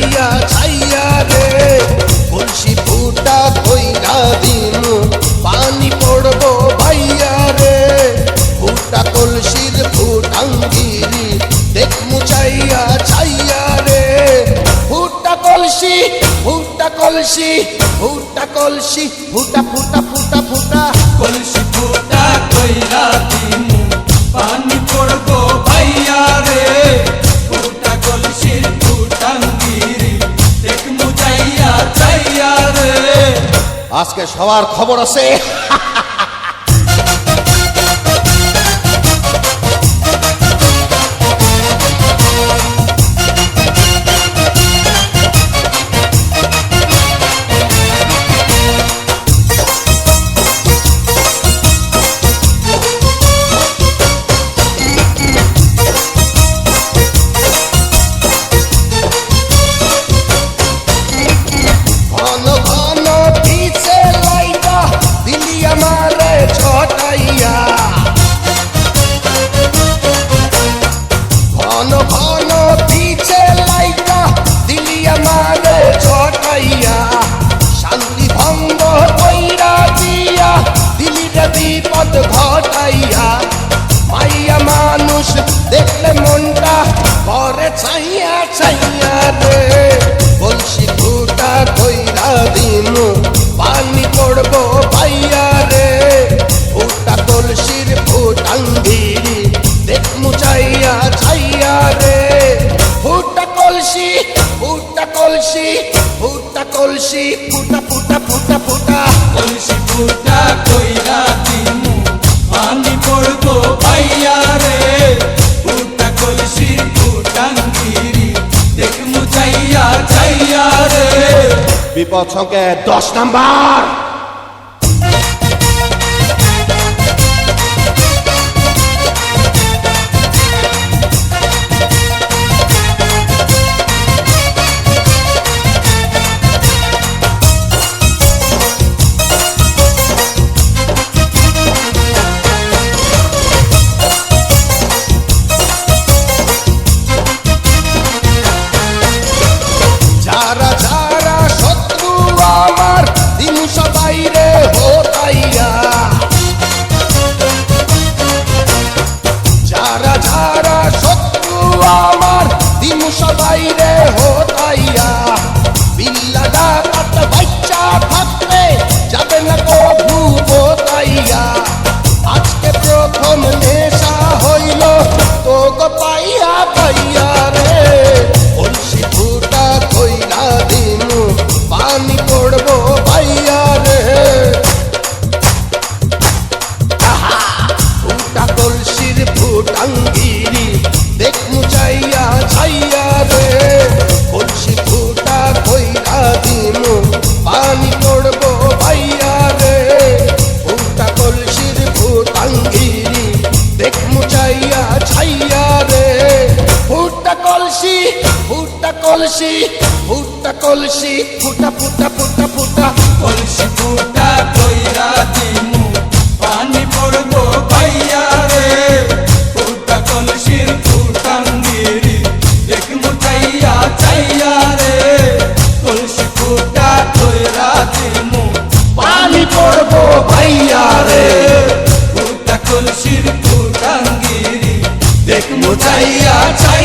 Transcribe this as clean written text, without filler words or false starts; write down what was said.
মুচাইয়া ছাইয়া রে কলসি ফুটা কইরা দিমু পানি পড়বো ভাইয়া রে ফুটা কলসির ফুটাঙ্গিরি দেখ মুচাইয়া ছাইয়া রে ফুটা কলসি ফুটা কলসি ফুটা কলসি ফুটা ফুটা ফুটা ফুটা কলসি ফুটা কইরা দিমু পানি পড়বো ভাইয়া রে ফুটা কলসির ফুটাঙ্গিরি দেখ মুচাইয়া চাইয়া রে। আজকে সবার খবর আছে। ঘন ঘন পিছে লাইটা দিলি আমারে ছটাইয়া ঘন ঘন পিছে লাইটা দিলি আমারে ছটাইয়া শান্তি ভঙ্গ কইরা দিয়া দিলি রে বিপদ ঘটাইয়া মাইয়া মানুষ দেখলে মনটা করে ছাইয়া ছাইয়া রে কলসি ফুটা কইরা দিমু পানি পড়বো ভাইয়া রে ফুটা কলসির ফুটাঙ্গিরি দেখ মুচাইয়া ছাইয়া রে ফুটা কলসি ফুটা কলসি ফুটা কলসি ফুটা ফুটা ফুটা ফুটা কলসি ফুটা কইরা দিমু পানি পড়বো ভাইয়া রে ফুটা কলসির ফুটাঙ্গিরি দেখ মুচাইয়া চাইয়া রে। বিপদ সংকেত 10 নাম্বার। যারা যারা শত্রু আমার দিন সবাই রে হতাইয়া যারা যারা শত্রু আমার দিন সবাই রে হতাইয়া বিল্লা ডাকাত বাচ্চা থাকলে যাবে না কভু বোতাইয়া আজকে প্রথম নেশা হইল তো গো পাইয়া পাইয়া রে কলসি ফুটা কইরা দিমু পানি পড়বো ভাইয়া রে ফুটা কলসির ফুটাঙ্গিরি দেখ মুচাইয়া ছাইয়া রে কলসি ফুটা কইরা দিমু পানি পড়বো ভাইয়া রে ফুটা কলসির ফুটাঙ্গিরি দেখ মুচাইয়া ছাইয়া রে ফুটা কলসি ফুটা কলসি ফুটা কলসি ফুটা ফুটা ফুটা ফুটা কলসি ফুটা কইরা দিমু পানি পড়বো ভাইয়া রে ফুটা কলসির ফুটাঙ্গিরি দেখ মুচাইয়া চাইয়া রে কলসি ফুটা কইরা দিমু পানি পড়বো ভাইয়া রে ফুটা কলসির ফুটাঙ্গিরি দেখ মুচাইয়া চাই